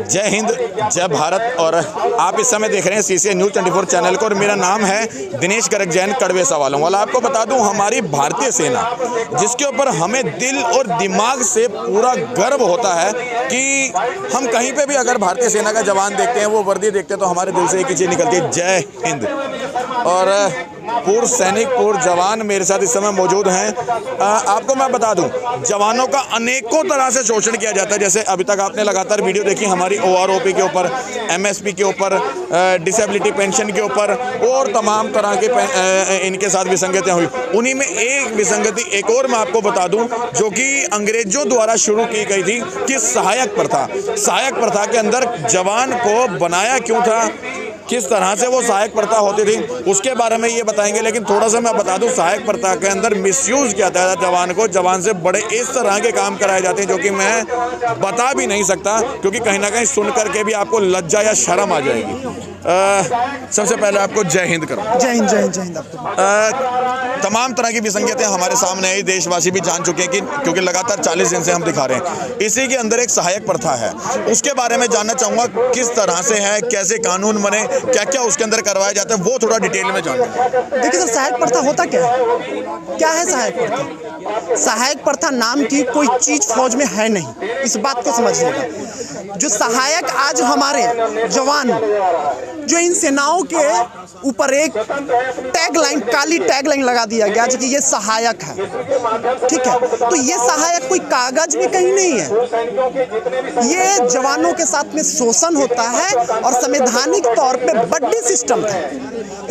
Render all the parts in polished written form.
जय हिंद, जय भारत। और आप इस समय देख रहे हैं CCA न्यूज़ 24 चैनल को और मेरा नाम है दिनेश गर्ग जैन कड़वे सवालों वाला। आपको बता दूं, हमारी भारतीय सेना जिसके ऊपर हमें दिल और दिमाग से पूरा गर्व होता है कि हम कहीं पे भी अगर भारतीय सेना का जवान देखते हैं, वो वर्दी देखते हैं, तो हमारे दिल से एक ही चीज़ निकलती है, जय हिंद। और पूर्व सैनिक, पूर्व जवान मेरे साथ इस समय मौजूद हैं। आपको मैं बता दूं, जवानों का अनेकों तरह से शोषण किया जाता है। जैसे अभी तक आपने लगातार वीडियो देखी हमारी OROP के ऊपर, MSP के ऊपर, डिसेबिलिटी पेंशन के ऊपर और तमाम तरह के इनके साथ विसंगतियां हुई। उन्हीं में एक विसंगति एक और मैं आपको बता दूं, जो कि अंग्रेजों द्वारा शुरू की गई थी, कि सहायक प्रथा। सहायक प्रथा के अंदर जवान को बनाया क्यों था, किस तरह से वो सहायक प्रथा होती थी, उसके बारे में ये बताएंगे। लेकिन थोड़ा सा मैं बता दूं, सहायक प्रथा के अंदर मिसयूज किया जाता है जवान को। जवान से बड़े इस तरह के काम कराए जाते हैं जो कि मैं बता भी नहीं सकता, क्योंकि कहीं ना कहीं सुन करके भी आपको लज्जा या शर्म आ जाएगी। सबसे पहले आपको जय हिंद करो। जय हिंद, जय हिंद, जय हिंद। तमाम तरह की विसंगतियां हमारे सामने है, देशवासी भी जान चुके हैं कि क्योंकि लगातार 40 दिन से हम दिखा रहे हैं। इसी के अंदर एक सहायक प्रथा है, उसके बारे में जानना चाहूँगा, किस तरह से है, कैसे कानून बने, क्या क्या उसके अंदर करवाया जाता है, वो थोड़ा डिटेल में जानना। देखिए सर, सहायक प्रथा होता क्या है सहायक प्रथा? सहायक प्रथा नाम की कोई चीज फौज में है नहीं, इस बात को समझिएगा। जो सहायक आज हमारे जवान, जो इन सेनाओं के ऊपर एक टैगलाइन, काली टैगलाइन लगा दिया गया कि ये सहायक है, ठीक है। तो ये सहायक कोई कागज में कहीं नहीं है, ये जवानों के साथ में शोषण होता है और संवैधानिक तौर पे बड्डी सिस्टम था।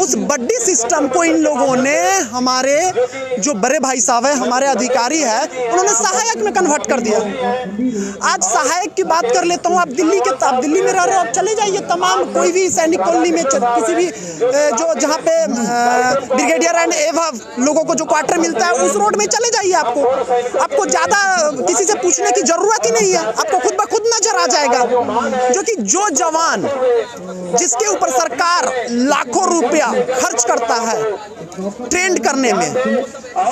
उस बड्डी सिस्टम को इन लोगों ने, हमारे जो बड़े भाई साहब है, हमारे अधिकारी है, उन्होंने सहायक में कन्वर्ट कर दिया। आज सहायक की बात कर लेता हूँ, आप दिल्ली में रह रहे हो, आप चले जाइए तमाम कोई भी सैनिक कॉलोनी में, किसी भी जो जहाँ पे ब्रिगेडियर एंड एवब लोगों को जो क्वार्टर मिलता है, उस रोड में चले जाइए। आपको ज़्यादा किसी से पूछने की जरूरत ही नहीं है, आपको खुद ब खुद नजर आ जाएगा। जो कि जो जवान जिसके ऊपर सरकार लाखों रुपया खर्च करता है ट्रेंड करने में,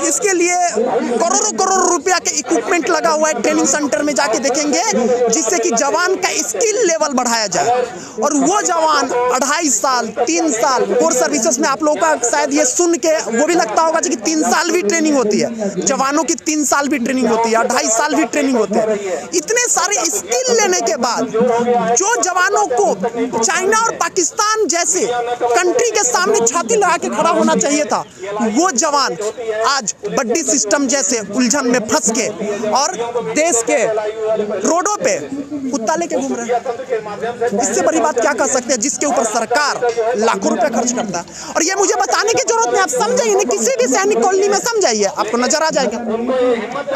इसके लिए करोड़ों रुपया के इक्विपमेंट लगा हुआ है। ट्रेनिंग सेंटर में जाके देखेंगे, जिससे कि जवान का स्किल लेवल बढ़ाया जाए। और वो जवान 2.5 साल 3 साल कोर सर्विसेज में, आप लोगों का शायद ये सुन के वो भी लगता होगा कि 3 साल भी ट्रेनिंग होती है, जवानों की 3 साल भी ट्रेनिंग होती है, 2.5 साल भी ट्रेनिंग होती है। इतने सारे स्किल लेने के बाद जो जवानों को चाइना और पाकिस्तान जैसे कंट्री के सामने छाती लगा के खड़ा होना चाहिए था, वो जवान आज बड्डी सिस्टम जैसे उलझन में फंस के और देश के रोडों पे कुत्ता लेके घूम रहे हैं। इससे बड़ी बात क्या कर सकते हैं, जिसके ऊपर सरकार लाखों रुपए खर्च करता है। और ये मुझे बताने की जरूरत नहीं, आप समझाइए ना, किसी भी सैनिक कॉलोनी में समझाइए, आपको नजर आ जाएगा।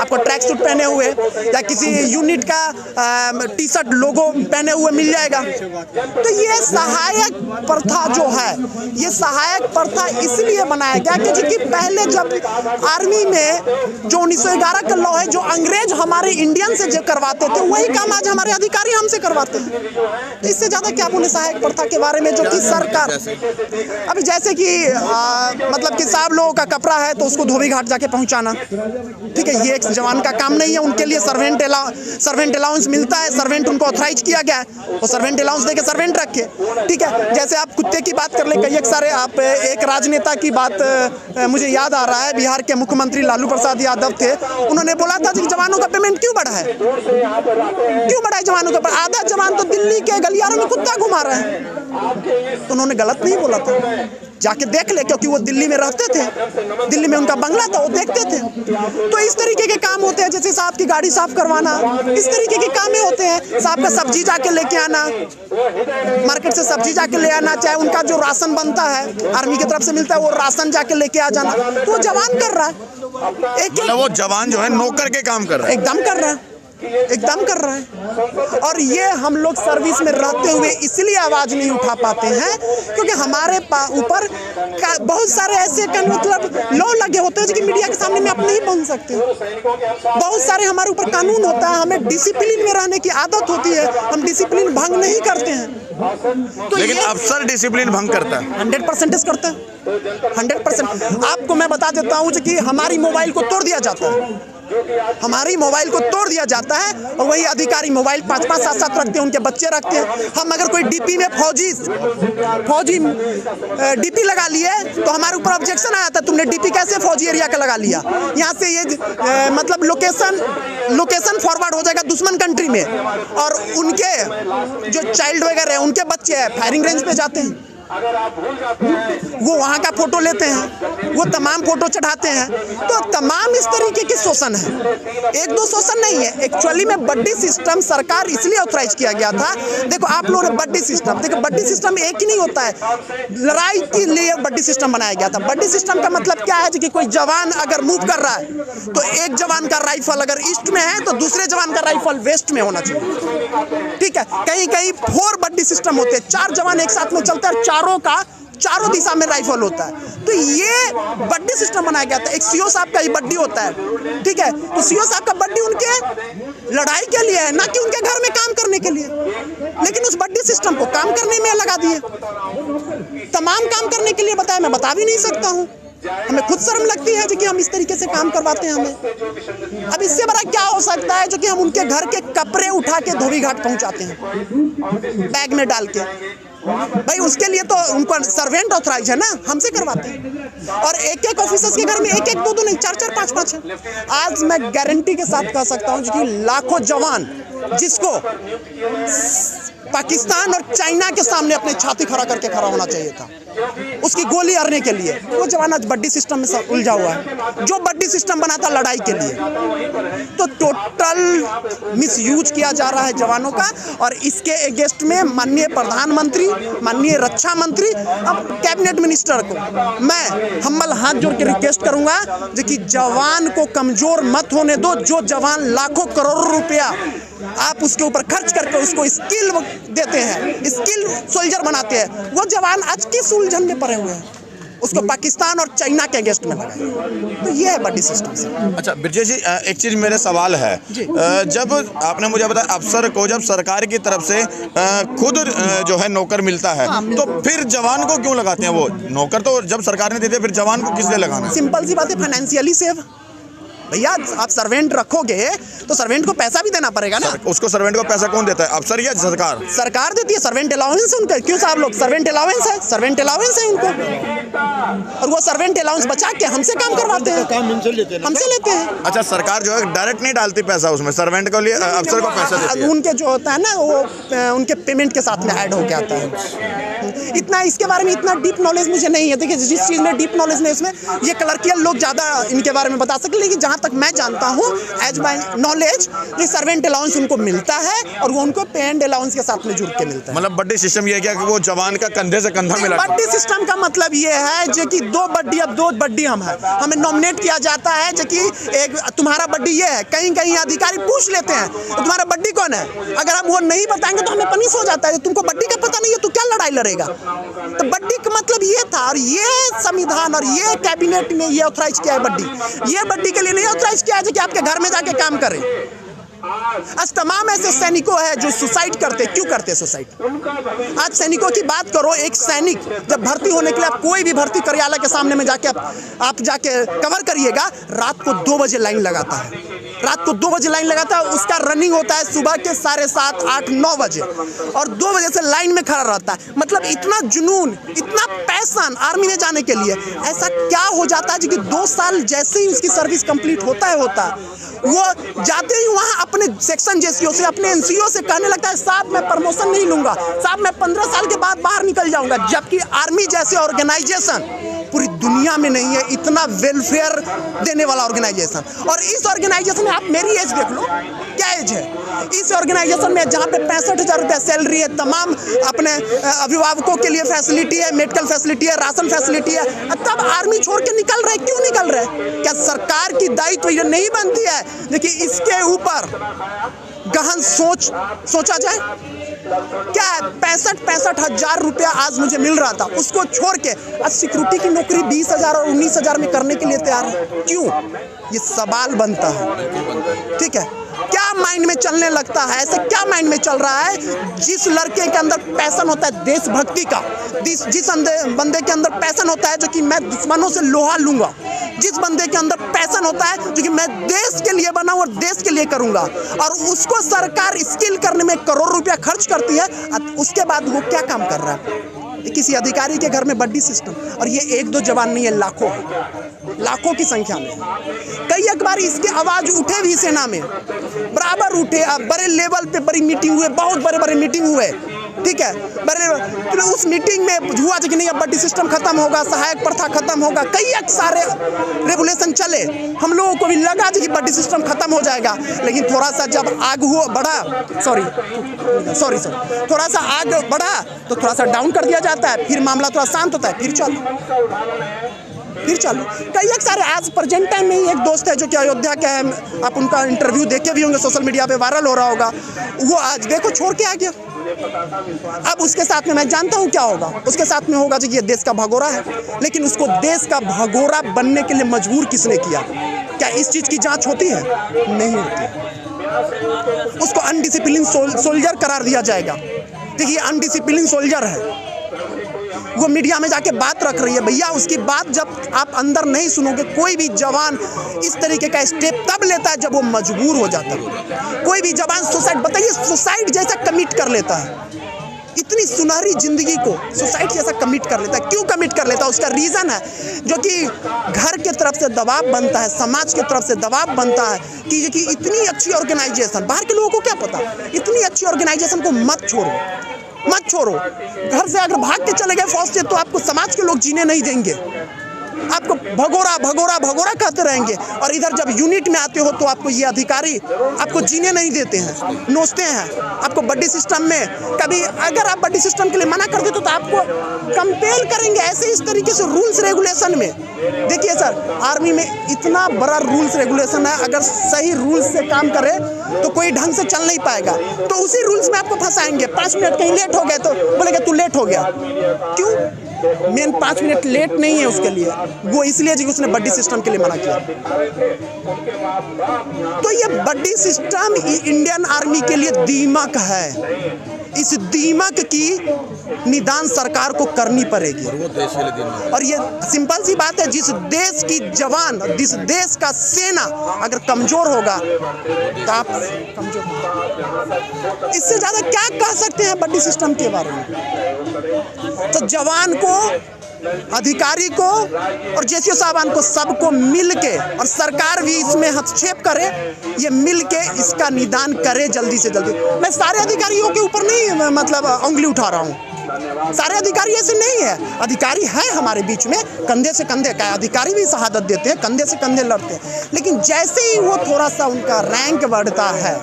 आपको ट्रैक सूट पहने हुए या किसी यूनिट का टी-शर्ट लोगो पहने हुए मिल जाएगा। तो ये सहायक प्रथा जो है, ये सहायक प्रथा इसलिए बनाया गया क्योंकि पहले जब आर्मी में जो 1911 का लॉ है, जो अंग्रेज हमारे इंडियन से जो करवाते थे, वही काम आज हमारे अधिकारी हमसे करवाते हैं। तो इससे ज्यादा क्या बोले सहायक प्रथा के बारे में, जो कि सरकार अभी जैसे कि मतलब कि साहब लोगों का कपड़ा है तो उसको धोबी घाट जाके पहुंचाना, ठीक है, ये एक जवान का काम नहीं है। उनके लिए सर्वेंट अलाउंस मिलता है, सर्वेंट उनको ऑथराइज किया गया है, वो सर्वेंट अलाउंस देके सर्वेंट रखे, ठीक है। जैसे आप कुत्ते की बात कर ले, कई सारे आप एक राजनेता की बात मुझे याद आ रहा है, बिहार के मुख्यमंत्री लालू प्रसाद यादव थे, उन्होंने बोला था कि जवानों का पेमेंट क्यों बढ़ा है, क्यों बढ़ा है जवानों का? आधा जवान तो दिल्ली के गलियारों में कुत्ता घुमा रहे हैं। तो उन्होंने गलत नहीं बोला था, जाके देख ले, क्योंकि वो दिल्ली में रहते थे, दिल्ली में उनका बंगला था, वो देखते थे। तो इस तरीके के काम होते हैं, जैसे साहब की गाड़ी साफ करवाना, इस तरीके के काम होते हैं। साहब का सब्जी जाके लेके आना, मार्केट से सब्जी जाके ले आना, चाहे उनका जो राशन बनता है आर्मी की तरफ से मिलता है, वो राशन जाके लेके आ जाना, तो वो जवान कर रहा है। वो जवान जो है नौकर के काम कर रहा है, एकदम कर रहा है, एकदम कर रहा है। और ये हम लोग सर्विस में रहते हुए इसलिए आवाज नहीं उठा पाते हैं क्योंकि हमारे ऊपर बहुत सारे ऐसे मतलब लॉ लगे होते हैं कि मीडिया के सामने में आप नहीं पहुंच सकते। बहुत सारे हमारे ऊपर कानून होता है, हमें डिसिप्लिन में रहने की आदत होती है, हम डिसिप्लिन भंग नहीं करते हैं। तो लेकिन अफसर डिसिप्लिन भंग करता है, 100% करता है, 100%। आपको मैं बता देता हूँ कि हमारी मोबाइल को तोड़ दिया जाता है, हमारी मोबाइल को तोड़ दिया जाता है और वही अधिकारी मोबाइल 5-5 7-7 रखते हैं, उनके बच्चे रखते हैं। हम अगर कोई डीपी में फौजी डीपी लगा लिए तो हमारे ऊपर ऑब्जेक्शन आया था, तुमने डीपी कैसे फौजी एरिया का लगा लिया। यहाँ से ये मतलब लोकेशन फॉरवर्ड हो जाएगा दुश्मन कंट्री में, और उनके जो चाइल्ड वगैरह है, उनके बच्चे हैं, फायरिंग रेंज पे जाते हैं, वो वहाँ का फोटो लेते हैं, वो तमाम फोटो चढ़ाते हैं। तो तमाम इस तरीके के शोषण है, एक दो शोषण नहीं है। एक्चुअली में बड्डी सिस्टम सरकार इसलिए ऑथराइज किया गया था। देखो आप लोगों ने बड्डी सिस्टम, देखो बड्डी सिस्टम एक ही नहीं होता है, लड़ाई के लिए बड्डी सिस्टम बनाया गया था। बड्डी सिस्टम का मतलब क्या है कि कोई जवान अगर मूव कर रहा है तो एक जवान का राइफल अगर ईस्ट में है तो दूसरे जवान का राइफल वेस्ट में होना चाहिए, ठीक है। कहीं कहीं 4 बड्डी सिस्टम होते हैं, 4 जवान एक साथ में चलते हैं, चारों दिशा में राइफल होता है। तो ये बड्डी सिस्टम बनाया गया था। एक सीओ साहब का ही बड्डी होता है, ठीक है। तो सीओ साहब का बड्डी उनके लड़ाई के लिए है, ना कि उनके घर में काम करने के लिए। लेकिन उस बड्डी सिस्टम को काम करने में लगा दिए, तमाम काम करने के लिए बताया, मैं बता भी नहीं सकता हूँ। हमें खुद शर्म लगती है जो कि हम इस तरीके से काम करवाते हैं हमें। अब इससे बड़ा क्या हो सकता है जो कि हम उनके घर के कपड़े उठा के धोबी घाट पहुंचाते हैं बैग में डाल के। भाई उसके लिए तो उनको सर्वेंट ऑथराइज है ना, हमसे करवाते हैं। और एक ऑफिसर्स के घर में 1-1 2-2 नहीं 4-4 5-5 है। आज मैं गारंटी के साथ कह सकता हूं कि लाखों जवान जिसको पाकिस्तान और चाइना के सामने अपने छाती खड़ा करके खड़ा होना चाहिए था उसकी गोली अड़ने के लिए, वो जवान आज बड्डी सिस्टम में उलझा हुआ है, जो बड्डी सिस्टम बना था लड़ाई के लिए। तो टोटल मिसयूज किया जा रहा है जवानों का। और इसके अगेंस्ट में माननीय प्रधानमंत्री, माननीय रक्षा मंत्री, अब कैबिनेट मिनिस्टर को मैं हम्बल हाथ जोड़ के रिक्वेस्ट करूंगा जो कि जवान को कमजोर मत होने दो। जो जवान लाखों करोड़ों रुपया आप उसके ऊपर खर्च करके उसको स्किल देते हैं, स्किल सोल्जर बनाते हैं, वो जवान आज किस उलझन में पड़े हुए हैं, उसको पाकिस्तान और चाइना के अगेंस्ट में लगाए। तो ये है बड्डी सिस्टम से। अच्छा ब्रजेश जी, एक चीज़ मेरे सवाल है, जब आपने मुझे बताया अफसर को जब सरकार की तरफ से खुद जो है नौकर मिलता है, तो फिर जवान को क्यों लगाते हैं? वो नौकर तो जब सरकार ने दे दिया, फिर जवान को किस लिए लगाना है? सिंपल सी बात है, फाइनेंशियली सेव। भैया आप सर्वेंट रखोगे तो सर्वेंट को पैसा भी देना पड़ेगा ना। उसको सर्वेंट को पैसा कौन देता है, अफसर या सरकार? सरकार देती है, सर्वेंट अलाउंस उनका। क्यों साहब लोग सर्वेंट अलाउंस है, सर्वेंट अलाउंस है उनको, और वो सर्वेंट अलाउंस बचा के हमसे काम करवाते हैं, हमसे लेते हैं। अच्छा, सरकार जो है डायरेक्ट नहीं डालती पैसा उसमें, सर्वेंट को लिए अफसर को पैसा देती है। उनके जो होता है ना वो उनके पेमेंट के साथ में ऐड होके आता है। इतना इसके बारे में इतना डीप नॉलेज मुझे नहीं है। देखिए जिस चीज़ में डीप नॉलेज नहीं उसमें ये क्लर्कियल लोग ज़्यादा इनके बारे में बता सके, लेकिन जहाँ तक मैं जानता हूँ एज बाय नॉलेज ये सर्वेंट अलाउंस उनको मिलता है और वो उनको पे एंड अलाउंस के साथ में जुड़ के मिलता है। मतलब बड्डी सिस्टम ये है क्या कि वो जवान का कंधे से कंधा मिला? बड्डी सिस्टम का मतलब ये है जो कि 2 बड्डी, अब 2 बड्डी हम है, हमें नॉमिनेट किया जाता है जो कि एक तुम्हारा बड्डी ये है। कहीं कहीं अधिकारी पूछ लेते हैं तो तुम्हारा बड्डी कौन है, अगर हम वो नहीं बताएंगे तो हमें पनिश हो जाता है। तुमको बड्डी का पता नहीं है तो क्या लड़ाई लड़ेगा? तो बड्डी का मतलब ये था, और ये संविधान और ये कैबिनेट ने ये ऑथराइज किया है बड्डी। ये बड्डी के लिए नहीं ऑथराइज किया है कि आपके घर में जाके काम करें। आज तमाम ऐसे सैनिकों हैं जो सुसाइड करते। क्यों करते सुसाइड? आज सैनिकों की बात करो, एक सैनिक जब भर्ती होने के लिए आप कोई भी भर्ती कार्यालय के सामने में जाके आप जाके कवर करिएगा, रात को 2 बजे लाइन लगाता है, रात को 2 बजे लाइन लगाता है। उसका रनिंग होता है सुबह के 7:30, 8, 9 बजे, और 2 बजे से लाइन में खड़ा रहता है। मतलब इतना जुनून, इतना पैशन आर्मी में जाने के लिए। ऐसा क्या हो जाता है कि 2 साल जैसे ही उसकी सर्विस कंप्लीट होता है वो जाते ही वहाँ अपने सेक्शन जेसीओ से, अपने एनसीओ से कहने लगता है साहब मैं प्रमोशन नहीं लूंगा, साहब मैं 15 साल के बाद बाहर निकल जाऊंगा। जबकि आर्मी जैसे ऑर्गेनाइजेशन पूरी दुनिया में नहीं है इतना वेलफेयर देने वाला ऑर्गेनाइजेशन। और इस ऑर्गेनाइजेशन में आप मेरी एज देख लो, क्या एज है इस ऑर्गेनाइजेशन में, जहाँ पे 65,000 रुपया सैलरी है, तमाम अपने अभिभावकों के लिए फैसिलिटी है, मेडिकल फैसिलिटी है, राशन फैसिलिटी है, तब आर्मी छोड़ के निकल रहे। क्यों निकल रहे? क्या सरकार की दायित्व ये नहीं बनती है लेकिन इसके ऊपर गहन सोचा जाए? क्या है 65,000 रुपया आज मुझे मिल रहा था, उसको छोड़ के आज सिक्योरिटी की नौकरी 20,000 और 19,000 में करने के लिए तैयार है। क्यों? ये सवाल बनता है, ठीक है। क्या माइंड में चलने लगता है, ऐसे क्या माइंड में चल रहा है? जिस लड़के के अंदर पैशन होता है देशभक्ति का, जिस बंदे के अंदर पैशन होता है जो कि मैं दुश्मनों से लोहा लूंगा, जिस बंदे के अंदर पैशन होता है जो कि मैं देश के लिए बना और देश के लिए करूंगा, और उसको सरकार स्किल करने में करोड़ रुपया खर्च करती है, उसके बाद वो क्या काम कर रहा है? किसी अधिकारी के घर में बड्डी सिस्टम, और ये एक दो जवान नहीं है, लाखों की संख्या में। कई एक बार इसकी आवाज उठे भी सेना में, बराबर उठे, बड़े लेवल पे बड़ी मीटिंग हुए, बहुत बड़े मीटिंग हुए, ठीक है, बड़े उस मीटिंग में हुआ कि नहीं अब बड्डी सिस्टम खत्म होगा, सहायक प्रथा खत्म होगा, कई एक सारे रेगुलेशन चले, हम लोगों को भी लगा कि बड्डी सिस्टम खत्म हो जाएगा, लेकिन थोड़ा सा जब आग हुआ बढ़ा, थोड़ा सा आग बढ़ा तो थोड़ा सा डाउन कर दिया जाता है, फिर मामला थोड़ा शांत होता है, फिर चलो। कई एक सारे आज प्रेजेंट टाइम में ही एक दोस्त है जो कि अयोध्या का है, आप उनका इंटरव्यू देखे भी होंगे, सोशल मीडिया पे वायरल हो रहा होगा, वो आज देखो छोड़ के आ गया। अब उसके साथ में मैं जानता हूँ क्या होगा, उसके साथ में होगा कि ये देश का भगोड़ा है, लेकिन उसको देश का भगोड़ा बनने के लिए मजबूर किसने किया? क्या इस चीज़ की जांच होती है? नहीं होती। उसको अनडिसिप्लिन सोल्जर करार दिया जाएगा, देखिए अनडिसिप्लिन सोल्जर है, वो मीडिया में जाके बात रख रही है। भैया उसकी बात जब आप अंदर नहीं सुनोगे, कोई भी जवान इस तरीके का स्टेप तब लेता है जब वो मजबूर हो जाता है। कोई भी जवान सुसाइड, बताइए सुसाइड जैसा कमिट कर लेता है, इतनी सुनहरी जिंदगी को सुसाइड जैसा कमिट कर लेता है। क्यों कमिट कर लेता है? उसका रीज़न है जो कि घर के तरफ से दबाव बनता है, समाज की तरफ से दबाव बनता है कि इतनी अच्छी ऑर्गेनाइजेशन, बाहर के लोगों को क्या पता, इतनी अच्छी ऑर्गेनाइजेशन को मत छोड़ो। घर से अगर भाग के चले गए फौज से तो आपको समाज के लोग जीने नहीं देंगे, आपको भगोरा कहते रहेंगे, और इधर जब यूनिट में आते हो तो आपको ये अधिकारी आपको जीने नहीं देते हैं, नोचते हैं आपको बड्डी सिस्टम में। कभी अगर आप बड्डी सिस्टम के लिए मना कर देते तो आपको कंपेल करेंगे, ऐसे इस तरीके से रूल्स रेगुलेशन में। देखिए सर, आर्मी में इतना बड़ा रूल्स रेगुलेशन है, अगर सही रूल्स से काम करे तो कोई ढंग से चल नहीं पाएगा, तो उसी रूल्स में आपको फंसाएंगे। 5 मिनट कहीं लेट हो गए तो बोलेगा तू लेट हो गया, क्यों? मेन 5 मिनट लेट नहीं है उसके लिए, वो इसलिए जी उसने बड्डी सिस्टम के लिए मना किया। तो ये बड्डी सिस्टम इंडियन आर्मी के लिए दीमक है, इस दीमक की निदान सरकार को करनी पड़ेगी। और ये सिंपल सी बात है, जिस देश की जवान, जिस देश का सेना अगर कमजोर होगा तो आप कमजोर होगा। इससे ज्यादा क्या कह सकते हैं बड्डी सिस्टम के बारे में? तो जवान को, अधिकारी को और जेसीओ साहबान को, सबको मिल के, और सरकार भी इसमें हस्तक्षेप करे, ये मिल के इसका निदान करे जल्दी से जल्दी। मैं सारे अधिकारियों के ऊपर नहीं मतलब उंगली उठा रहा हूँ, सारे अधिकारी ऐसे नहीं है, अधिकारी है हमारे बीच में, कंधे से कंधे का अधिकारी भी शहादत देते हैं, कंधे से कंधे लड़ते हैं, लेकिन जैसे ही वो थोड़ा सा उनका रैंक बढ़ता है,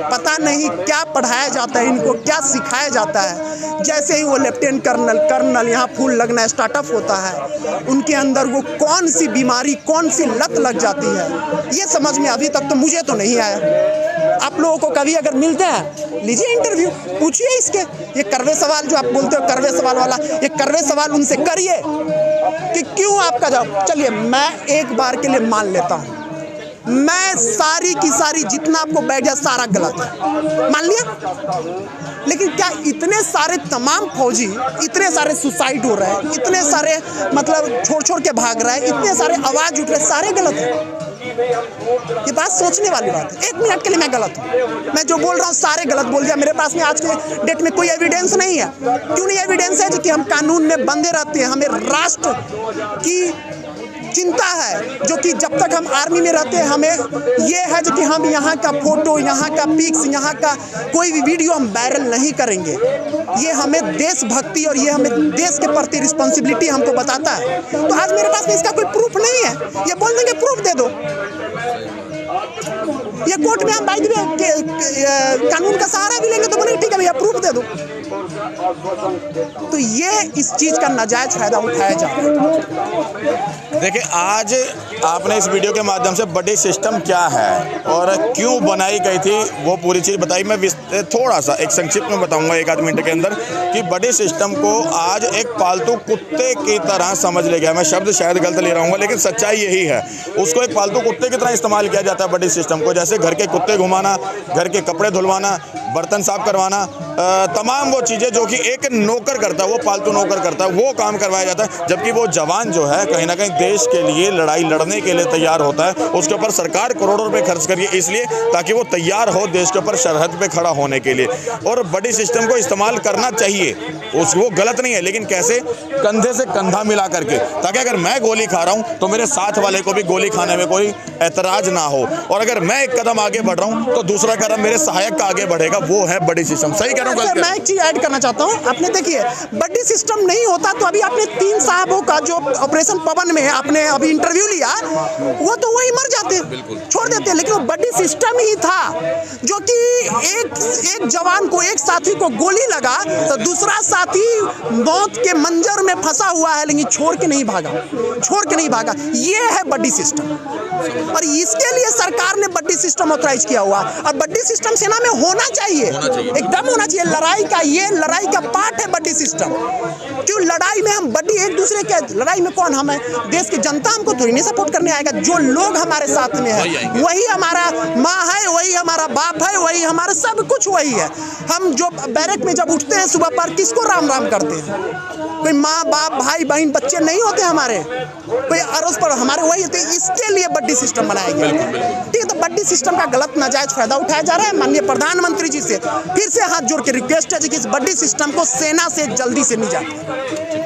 पता नहीं क्या पढ़ाया जाता है इनको, क्या सिखाया जाता है, जैसे ही वो लेफ्टिनेंट कर्नल यहाँ फूल लगना स्टार्टअप होता है, उनके अंदर वो कौन सी बीमारी, कौन सी लत लग जाती है, ये समझ में अभी तक तो मुझे तो नहीं आया। आप लोगों को कभी अगर मिलते हैं, लीजिए इंटरव्यू, पूछिए इसके, ये करवे सवाल जो आप बोलते हो करवे सवाल वाला, ये करवे सवाल उनसे करिए कि क्यों आपका जवाब। चलिए मैं एक बार के लिए मान लेता हूँ, मैं सारी की सारी जितना आपको बैठ गया सारा गलत है, मान लिया, लेकिन क्या इतने सारे तमाम फौजी, इतने सारे सुसाइड हो रहे हैं, इतने सारे मतलब छोड़ के भाग रहे हैं, इतने सारे आवाज उठ रहे, सारे गलत हैं? ये बात सोचने वाली बात है। 1 मिनट के लिए मैं गलत हूँ, मैं जो बोल रहा हूँ सारे गलत बोल दिया। मेरे पास में आज के डेट में कोई एविडेंस नहीं है। क्यों नहीं एविडेंस है? कि हम कानून में बंधे रहते हैं, हमें राष्ट्र की चिंता है, जो कि जब तक हम आर्मी में रहते हैं हमें ये है जो कि हम यहाँ का फोटो, यहाँ का पिक्स, यहाँ का कोई भी वीडियो हम वायरल नहीं करेंगे। ये हमें देशभक्ति और ये हमें देश के प्रति रिस्पॉन्सिबिलिटी हमको बताता है। तो आज मेरे पास में इसका कोई प्रूफ नहीं है, ये बोल देंगे प्रूफ दे दो, ये कोर्ट में हम बाई द वे कानून का सहारा भी लेंगे तो बोलेंगे ठीक है भैया प्रूफ दे दो। तो ये इस चीज़ का नाजायज फायदा उठाया जा रहा है। देखिए, आज आपने इस वीडियो के माध्यम से बडी सिस्टम क्या है और क्यों बनाई गई थी वो पूरी चीज़ बताई। मैं थोड़ा सा एक संक्षिप्त में बताऊंगा 1 आध मिनट के अंदर कि बडी सिस्टम को आज एक पालतू कुत्ते की तरह समझ ले गया। मैं शब्द शायद गलत ले रहा हूँ, लेकिन सच्चाई यही है। उसको एक पालतू कुत्ते की तरह इस्तेमाल किया जाता है बडी सिस्टम को, जैसे घर के कुत्ते घुमाना, घर के कपड़े धुलवाना, बर्तन साफ करवाना, तमाम वो चीज़ें जो कि एक नौकर करता है, वो पालतू नौकर करता है, वो काम करवाया जाता है। जबकि वो जवान जो है कहीं ना कहीं देश के लिए लड़ाई लड़ने के लिए तैयार होता है। उसके ऊपर सरकार करोड़ों रुपए खर्च करिए इसलिए ताकि वो तैयार हो देश के ऊपर सरहद पे खड़ा होने के लिए। और बडी सिस्टम को इस्तेमाल करना चाहिए, वो गलत नहीं है, लेकिन कैसे? कंधे से कंधा मिला करके, ताकि अगर मैं गोली खा रहा हूँ तो मेरे साथ वाले को भी गोली खाने में कोई ऐतराज ना हो, और अगर मैं एक कदम आगे बढ़ रहा हूँ तो दूसरा कदम मेरे सहायक का आगे बढ़ेगा। वो है बडी सिस्टम। सही कह रहा हूँ? मैं एक चीज ऐड करना चाहता हूँ। आपने देखिए, बडी सिस्टम नहीं होता तो अभी आपने 3 साहबों का जो ऑपरेशन पवन में आपने अभी इंटरव्यू लिया, वो तो वही मर जाते, छोड़ देते। लेकिन वो बडी सिस्टम ही था जो कि एक जवान को, एक साथी को गोली लगा तो दूसरा साथी मौत के मंजर में फंसा हुआ है, लेकिन छोड़ के नहीं भागा। ये है बडी सिस्टम, और इसके लिए सरकार ने बडी सिस्टम ऑथराइज किया हुआ। और बडी सिस्टम सेना में होना चाहिए, एकदम होना चाहिए। ये लड़ाई का पार्ट है बडी सिस्टम। क्यों लड़ाई में हम बडी, एक दूसरे के लड़ाई में कौन? हम है देश की जनता, हमको थोड़ी नहीं सपोर्ट करने आएगा। जो लोग हमारे साथ में है वही हमारा माँ है, वही हमारा बाप है, वही हमारा सब कुछ वही है। हम जो बैरक में जब उठते हैं सुबह पर, किसको राम राम करते हैं? कोई माँ बाप भाई बहन बच्चे नहीं होते हमारे, कोई अड़ोस पर हमारे वही होते। इसके लिए बडी सिस्टम बनाया गया। ठीक है, तो बडी सिस्टम का गलत नाजायज फायदा उठाया जा रहा है। माननीय प्रधानमंत्री जी से फिर से हाथ जोड़ के रिक्वेस्ट है कि इस बडी सिस्टम को सेना से जल्दी से निजात।